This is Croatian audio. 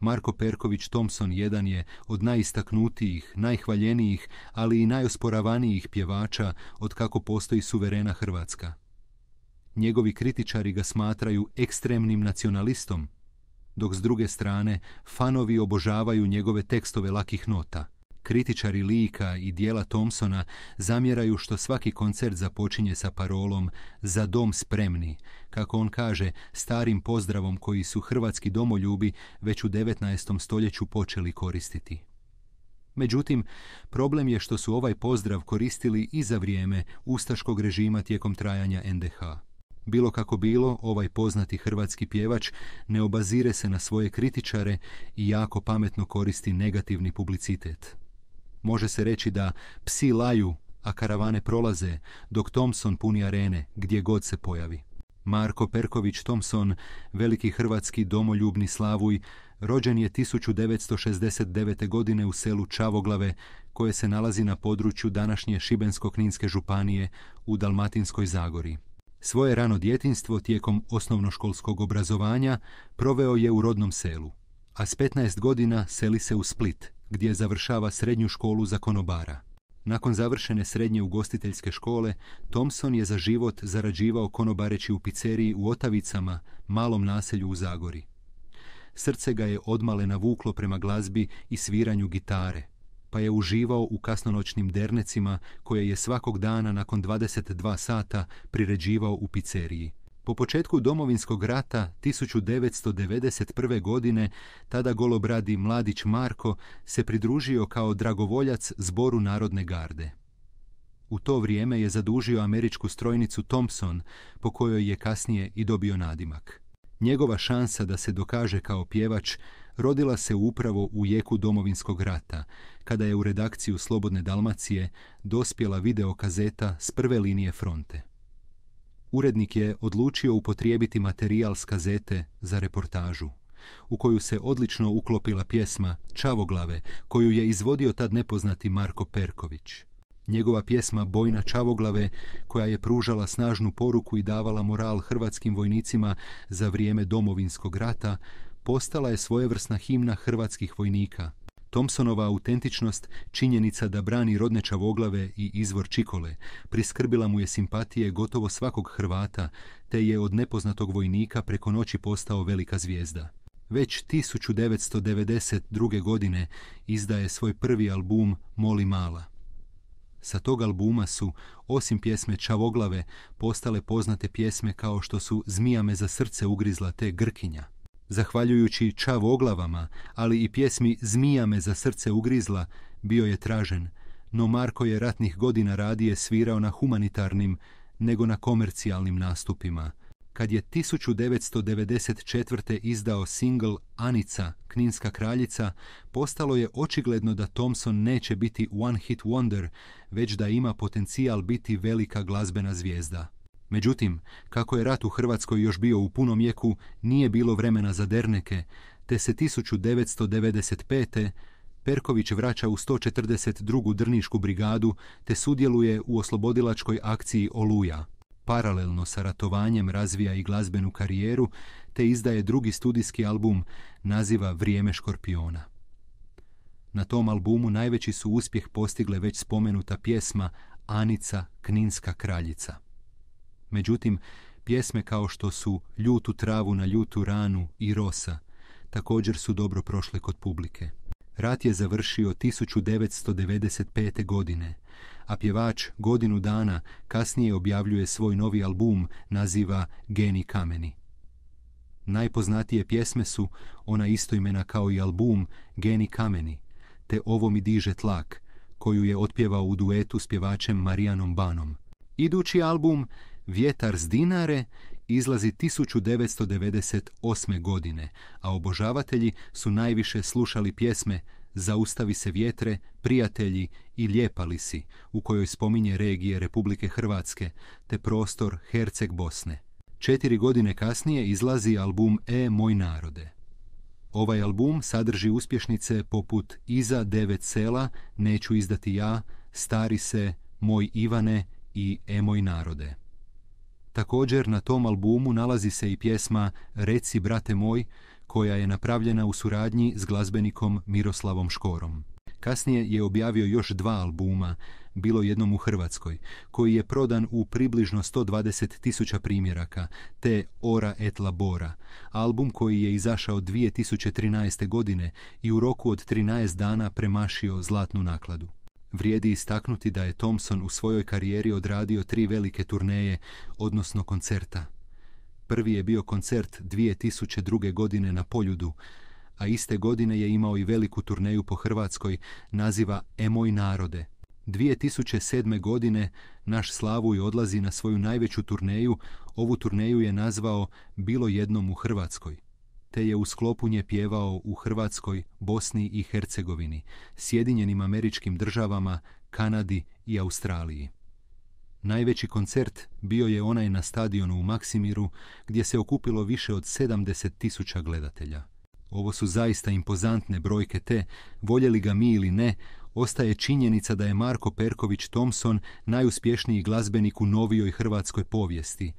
Marko Perković Thompson jedan je od najistaknutijih, najhvaljenijih, ali i najosporavanijih pjevača od kako postoji suverena Hrvatska. Njegovi kritičari ga smatraju ekstremnim nacionalistom, dok s druge strane fanovi obožavaju njegove tekstove lakih nota. Kritičari lika i dijela Thompsona zamjeraju što svaki koncert započinje sa parolom "Za dom spremni", kako on kaže, starim pozdravom koji su hrvatski domoljubi već u 19. stoljeću počeli koristiti. Međutim, problem je što su ovaj pozdrav koristili i za vrijeme ustaškog režima tijekom trajanja NDH. Bilo kako bilo, ovaj poznati hrvatski pjevač ne obazire se na svoje kritičare i jako pametno koristi negativni publicitet. Može se reći da psi laju, a karavane prolaze, dok Thompson puni arene gdje god se pojavi. Marko Perković Thompson, veliki hrvatski domoljubni slavuj, rođen je 1969. godine u selu Čavoglave, koje se nalazi na području današnje Šibensko-kninske županije u Dalmatinskoj Zagori. Svoje rano djetinjstvo tijekom osnovnoškolskog obrazovanja proveo je u rodnom selu, a s 15 godina seli se u Split, gdje završava srednju školu za konobara. Nakon završene srednje ugostiteljske škole, Thompson je za život zarađivao konobareći u pizzeriji u Otavicama, malom naselju u Zagori. Srce ga je odmale navuklo prema glazbi i sviranju gitare, pa je uživao u kasnonoćnim dernecima koje je svakog dana nakon 22 sata priređivao u pizzeriji. Po početku Domovinskog rata 1991. godine tada golobradi mladić Marko se pridružio kao dragovoljac Zboru narodne garde. U to vrijeme je zadužio američku strojnicu Thompson, po kojoj je kasnije i dobio nadimak. Njegova šansa da se dokaže kao pjevač rodila se upravo u jeku Domovinskog rata, kada je u redakciju Slobodne Dalmacije dospjela videokazeta s prve linije fronte. Urednik je odlučio upotrijebiti materijal s kazete za reportažu, u koju se odlično uklopila pjesma Čavoglave, koju je izvodio tad nepoznati Marko Perković. Njegova pjesma Bojna Čavoglave, koja je pružala snažnu poruku i davala moral hrvatskim vojnicima za vrijeme Domovinskog rata, postala je svojevrsna himna hrvatskih vojnika. Thompsonova autentičnost, činjenica da brani rodne Čavoglave i izvor Čikole, priskrbila mu je simpatije gotovo svakog Hrvata, te je od nepoznatog vojnika preko noći postao velika zvijezda. Već 1992. godine izdaje svoj prvi album Moli mala. Sa tog albuma su, osim pjesme Čavoglave, postale poznate pjesme kao što su Zmija me za srce ugrizla te Grkinja. Zahvaljujući Čavoglavama, ali i pjesmi Zmija me za srce ugrizla, bio je tražen, no Marko je ratnih godina radije svirao na humanitarnim nego na komercijalnim nastupima. Kad je 1994. izdao singl Anica, Kninska kraljica, postalo je očigledno da Thompson neće biti one hit wonder, već da ima potencijal biti velika glazbena zvijezda. Međutim, kako je rat u Hrvatskoj još bio u punom jeku, nije bilo vremena za derneke, te se 1995. Perković vraća u 142. drnišku brigadu te sudjeluje u oslobodilačkoj akciji Oluja. Paralelno sa ratovanjem razvija i glazbenu karijeru te izdaje drugi studijski album naziva Vrijeme škorpiona. Na tom albumu najveći su uspjeh postigle već spomenuta pjesma Anica, Kninska kraljica. Međutim, pjesme kao što su Ljutu travu na ljutu ranu i Rosa također su dobro prošle kod publike. Rat je završio 1995. godine, a pjevač godinu dana kasnije objavljuje svoj novi album naziva Geni kameni. Najpoznatije pjesme su ona istoimena kao i album Geni kameni, te Ovo mi diže tlak, koju je otpjevao u duetu s pjevačem Marijanom Banom. Idući album Vjetar s Dinare izlazi 1998. godine, a obožavatelji su najviše slušali pjesme Zaustavi se vjetre, Prijatelji i Lijepa li si, u kojoj spominje regije Republike Hrvatske, te prostor Herceg Bosne. 4 godine kasnije izlazi album Moj narode. Ovaj album sadrži uspješnice poput Iza 9 sela, Neću izdati ja, Stari se, Moj Ivane i Moj narode. Također na tom albumu nalazi se i pjesma Reci brate moj, koja je napravljena u suradnji s glazbenikom Miroslavom Škorom. Kasnije je objavio još 2 albuma, Bilo jednom u Hrvatskoj, koji je prodan u približno 120.000 primjeraka, te Ora et labora, album koji je izašao 2013. godine i u roku od 13 dana premašio zlatnu nakladu. Vrijedi istaknuti da je Thompson u svojoj karijeri odradio 3 velike turneje, odnosno koncerta. Prvi je bio koncert 2002. godine na Poljudu, a iste godine je imao i veliku turneju po Hrvatskoj, naziva E moj narode. 2007. godine naš Slavuj odlazi na svoju najveću turneju. Ovu turneju je nazvao Bilo jednom u Hrvatskoj, te je u sklopu nje pjevao u Hrvatskoj, Bosni i Hercegovini, Sjedinjenim Američkim Državama, Kanadi i Australiji. Najveći koncert bio je onaj na stadionu u Maksimiru, gdje se okupilo više od 70.000 gledatelja. Ovo su zaista impozantne brojke, te, voljeli ga mi ili ne, ostaje činjenica da je Marko Perković Thompson najuspješniji glazbenik u novijoj hrvatskoj povijesti